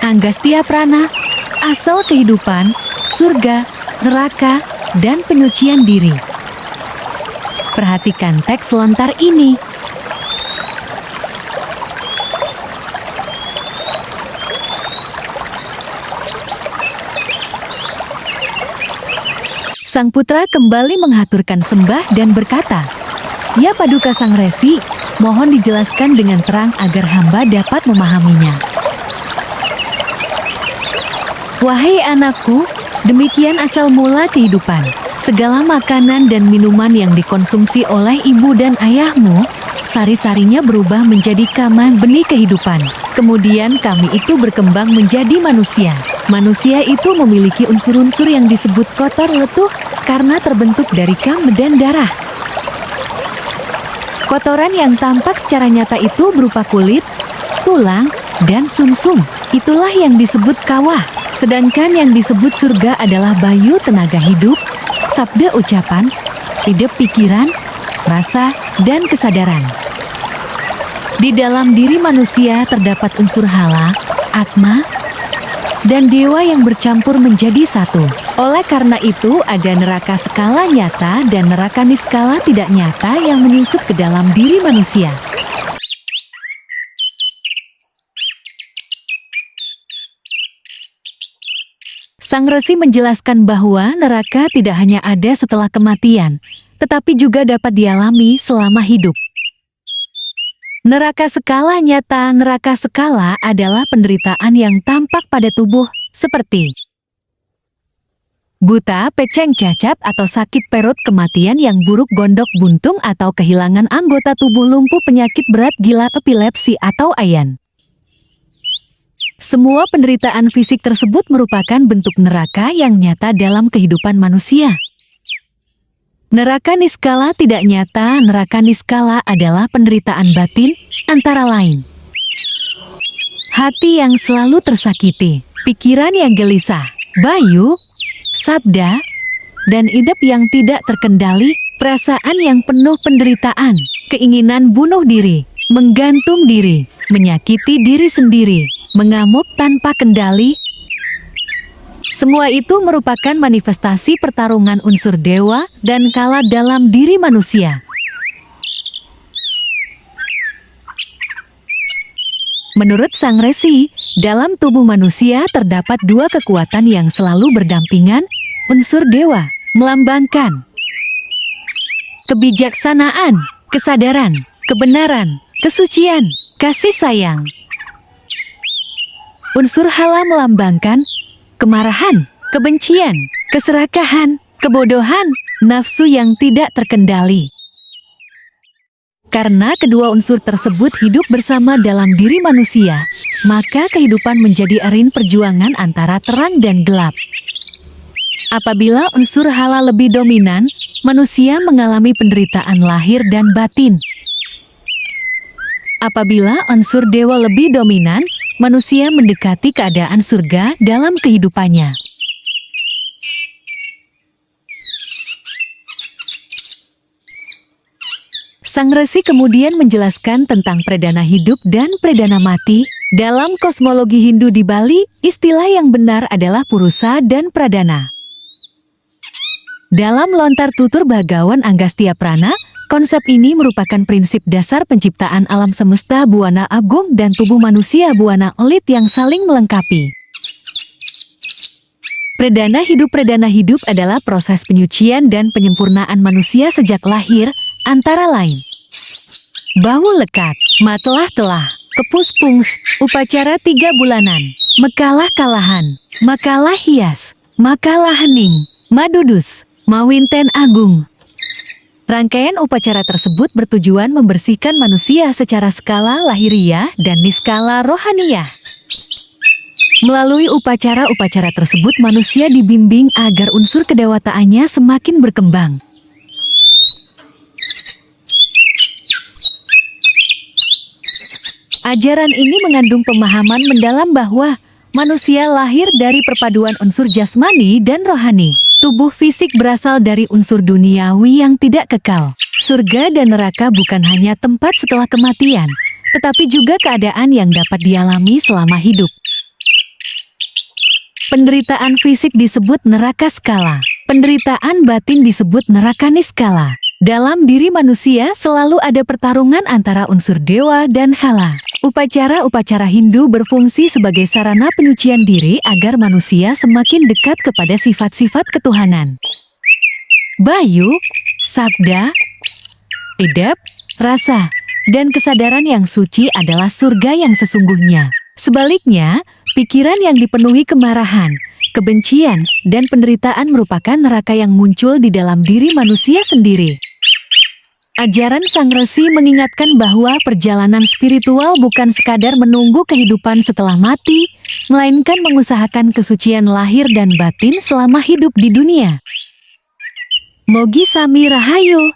Agastya Prana, asal kehidupan, surga, neraka, dan penyucian diri. Perhatikan teks lontar ini. Sang putra kembali menghaturkan sembah dan berkata, "Ya Paduka Sang Resi, mohon dijelaskan dengan terang agar hamba dapat memahaminya." Wahai anakku, demikian asal mula kehidupan. Segala makanan dan minuman yang dikonsumsi oleh ibu dan ayahmu, sari-sarinya berubah menjadi kama benih kehidupan. Kemudian kami itu berkembang menjadi manusia. Manusia itu memiliki unsur-unsur yang disebut kotor letuh karena terbentuk dari kam dan darah. Kotoran yang tampak secara nyata itu berupa kulit, tulang, dan sumsum. Itulah yang disebut kawah. Sedangkan yang disebut surga adalah bayu tenaga hidup, sabda ucapan, hidup pikiran, rasa, dan kesadaran. Di dalam diri manusia terdapat unsur hala, atma, dan dewa yang bercampur menjadi satu. Oleh karena itu ada neraka skala nyata dan neraka niskala tidak nyata yang menyusup ke dalam diri manusia. Sang Resi menjelaskan bahwa neraka tidak hanya ada setelah kematian, tetapi juga dapat dialami selama hidup. Neraka skala nyata. Neraka skala adalah penderitaan yang tampak pada tubuh, seperti buta, peceng, cacat, atau sakit perut, kematian yang buruk, gondok, buntung, atau kehilangan anggota tubuh, lumpuh, penyakit berat, gila, epilepsi, atau ayan. Semua penderitaan fisik tersebut merupakan bentuk neraka yang nyata dalam kehidupan manusia. Neraka niskala tidak nyata. Neraka niskala adalah penderitaan batin, antara lain hati yang selalu tersakiti, pikiran yang gelisah, bayu, sabda, dan idep yang tidak terkendali, perasaan yang penuh penderitaan, keinginan bunuh diri, menggantung diri, menyakiti diri sendiri, mengamuk tanpa kendali. Semua itu merupakan manifestasi pertarungan unsur dewa dan kala dalam diri manusia. Menurut Sang Resi, dalam tubuh manusia terdapat dua kekuatan yang selalu berdampingan. Unsur dewa melambangkan kebijaksanaan, kesadaran, kebenaran, kesucian, kasih sayang. Unsur hala melambangkan kemarahan, kebencian, keserakahan, kebodohan, nafsu yang tidak terkendali. Karena kedua unsur tersebut hidup bersama dalam diri manusia, maka kehidupan menjadi arin perjuangan antara terang dan gelap. Apabila unsur hala lebih dominan, manusia mengalami penderitaan lahir dan batin. Apabila unsur dewa lebih dominan, manusia mendekati keadaan surga dalam kehidupannya. Sang Resi kemudian menjelaskan tentang pradana hidup dan pradana mati. Dalam kosmologi Hindu di Bali, istilah yang benar adalah purusa dan pradana. Dalam lontar tutur Bhagawan Agastya Prana, konsep ini merupakan prinsip dasar penciptaan alam semesta buana agung dan tubuh manusia buana elit yang saling melengkapi. Pradana hidup adalah proses penyucian dan penyempurnaan manusia sejak lahir, antara lain bau lekat, matelah-telah, kepus-pungs, upacara 3 bulanan, mekalah-kalahan, makalah hias, makalah hening, madudus, mawinten agung. Rangkaian upacara tersebut bertujuan membersihkan manusia secara skala lahiriah dan niskala rohaniah. Melalui upacara-upacara tersebut manusia dibimbing agar unsur kedewataannya semakin berkembang. Ajaran ini mengandung pemahaman mendalam bahwa manusia lahir dari perpaduan unsur jasmani dan rohani. Tubuh fisik berasal dari unsur duniawi yang tidak kekal. Surga dan neraka bukan hanya tempat setelah kematian, tetapi juga keadaan yang dapat dialami selama hidup. Penderitaan fisik disebut neraka skala. Penderitaan batin disebut neraka niskala. Dalam diri manusia selalu ada pertarungan antara unsur dewa dan hala. Upacara-upacara Hindu berfungsi sebagai sarana penyucian diri agar manusia semakin dekat kepada sifat-sifat ketuhanan. Bayu, sabda, edep, rasa, dan kesadaran yang suci adalah surga yang sesungguhnya. Sebaliknya, pikiran yang dipenuhi kemarahan, kebencian, dan penderitaan merupakan neraka yang muncul di dalam diri manusia sendiri. Ajaran Sang Resi mengingatkan bahwa perjalanan spiritual bukan sekadar menunggu kehidupan setelah mati, melainkan mengusahakan kesucian lahir dan batin selama hidup di dunia. Mogi Sami Rahayu.